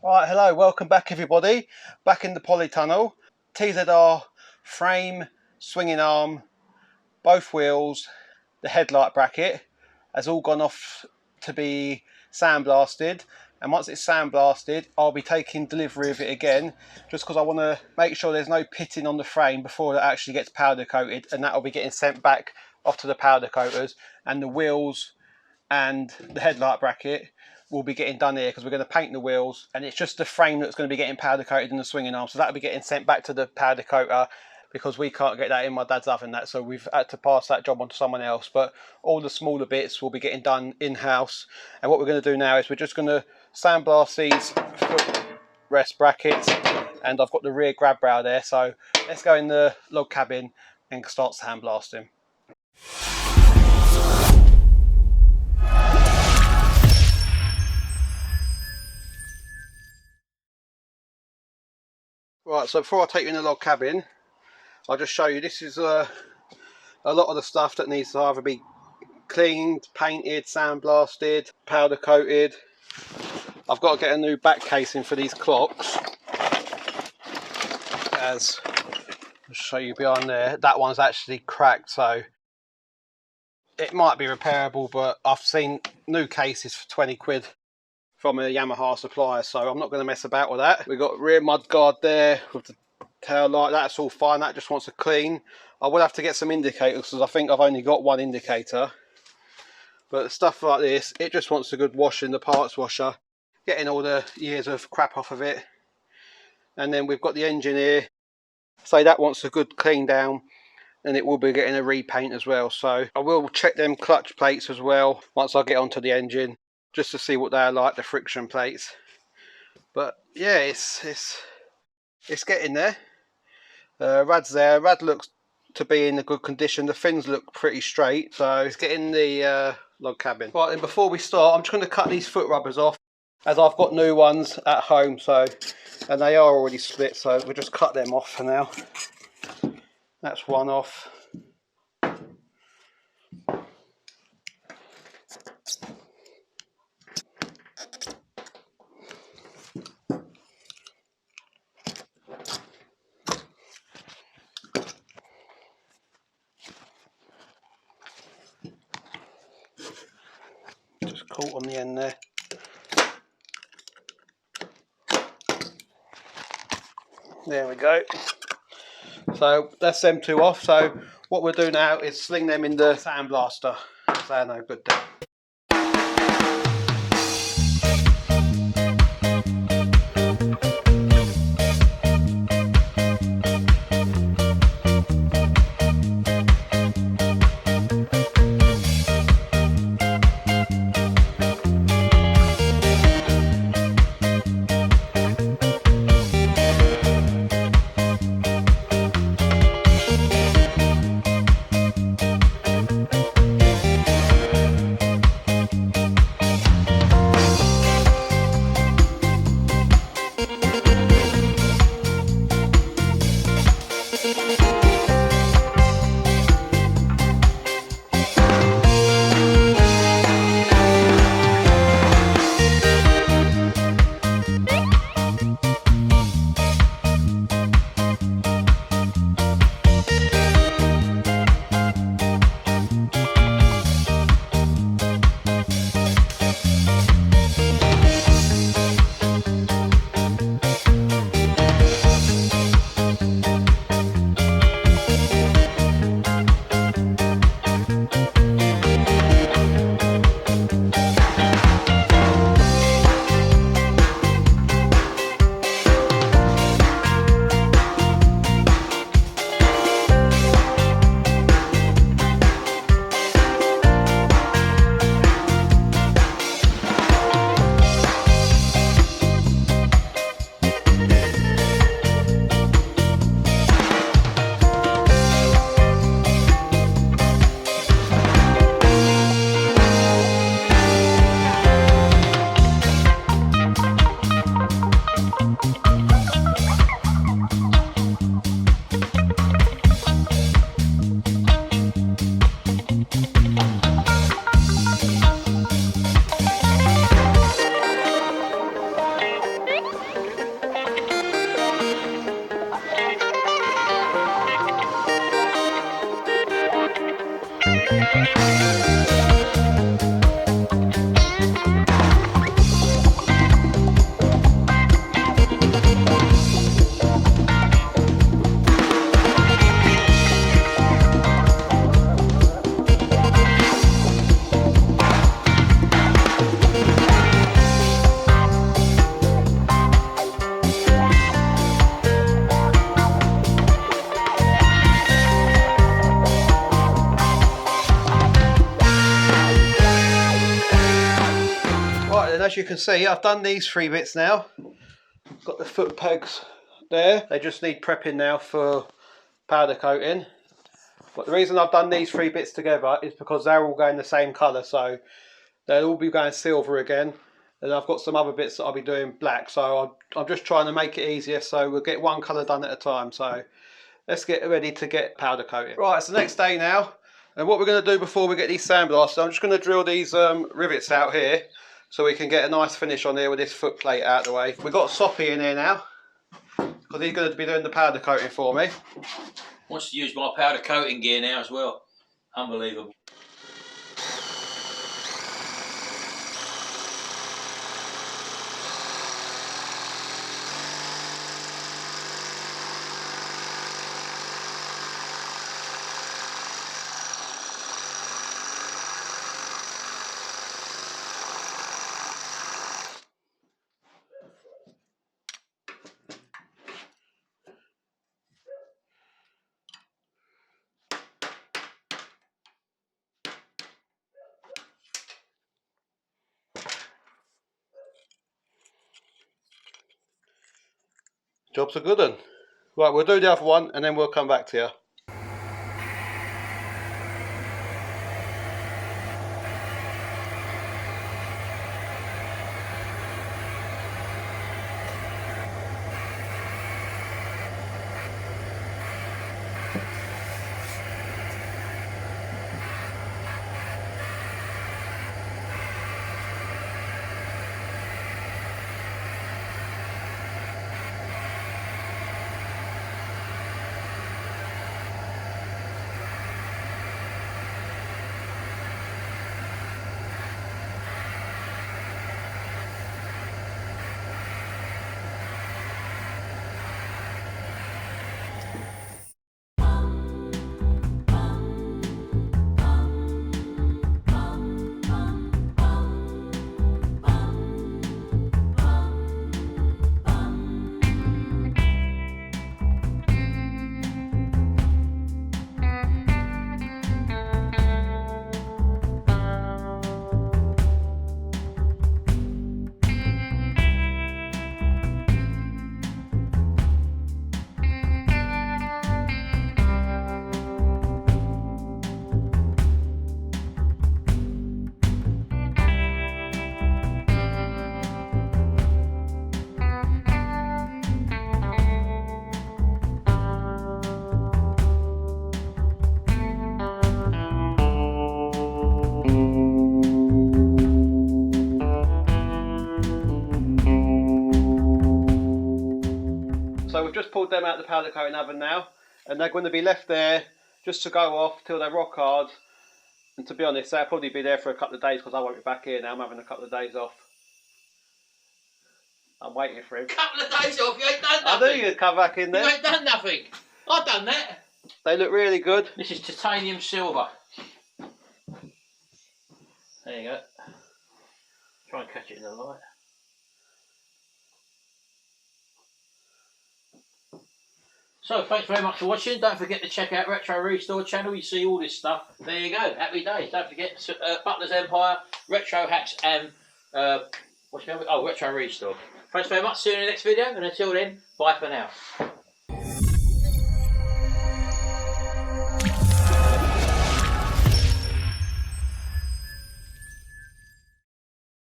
Alright, hello, welcome back everybody. Back in the polytunnel. TZR frame, swinging arm, both wheels, the headlight bracket has all gone off to be sandblasted, and once it's sandblasted I'll be taking delivery of it again, just because I want to make sure there's no pitting on the frame before it actually gets powder coated, and that will be getting sent back off to the powder coaters, and the wheels and the headlight bracket will be getting done here because we're going to paint the wheels, and it's just the frame that's going to be getting powder coated in the swinging arm, so that'll be getting sent back to the powder coater because we can't get that in my dad's oven, so we've had to pass that job on to someone else. But all the smaller bits will be getting done in-house, and what we're going to do now is we're just going to sandblast these footrest brackets, and I've got the rear grab rail there, so let's go in the log cabin and start sandblasting. Right, so before I take you in the log cabin, I'll just show you, this is a lot of the stuff that needs to either be cleaned, painted, sandblasted, powder coated. I've got to get a new back casing for these clocks, as I'll show you behind there. That one's actually cracked, so it might be repairable, but I've seen new cases for 20 quid from a Yamaha supplier, so I'm not going to mess about with that. We've got rear mud guard there with the tail light, that's all fine, that just wants a clean. I will have to get some indicators because I think I've only got one indicator, but stuff like this, it just wants a good wash in the parts washer, getting all the years of crap off of it. And then we've got the engine here, so that wants a good clean down, and it will be getting a repaint as well. So I will check them clutch plates as well once I get onto the engine, just to see what they're like, the friction plates. But yeah, it's getting there. Rad's there. Rad looks to be in a good condition. The fins look pretty straight, so it's getting the log cabin. Right, and before we start, I'm just going to cut these foot rubbers off, as I've got new ones at home, so, and they are already split, so we'll just cut them off for now. That's one off. Just caught on the end there. There we go. So that's them two off. So what we'll do now is sling them in the sandblaster. They're no good there. As you can see, I've done these 3 bits now. Got the foot pegs there. They just need prepping now for powder coating. But the reason I've done these 3 bits together is because they're all going the same colour, so they'll all be going silver again. And I've got some other bits that I'll be doing black, so I'm just trying to make it easier, so we'll get one colour done at a time. So let's get ready to get powder coating. Right, it's the next day now, and what we're going to do before we get these sandblasted, I'm just going to drill these rivets out here, so we can get a nice finish on here with this foot plate out of the way. We've got Soppy in here now, because he's going to be doing the powder coating for me. Wants to use my powder coating gear now as well. Unbelievable. Job's a good one. Right, we'll do the other one and then we'll come back to you. So we've just pulled them out of the powder coating oven now, and they're going to be left there just to go off till they rock hard. And to be honest, they'll probably be there for a couple of days because I won't be back here now. I'm having a couple of days off. I'm waiting for him. Couple of days off, you ain't done nothing. I knew you'd come back in there. You ain't done nothing. I've done that. They look really good. This is titanium silver. There you go. Try and catch it in the light. So thanks very much for watching. Don't forget to check out Retro Restore channel. You see all this stuff. There you go. Happy days. Don't forget Butler's Empire, Retro Hacks, and what's the other? Oh, Retro Restore. Thanks very much. See you in the next video. And until then, bye for now.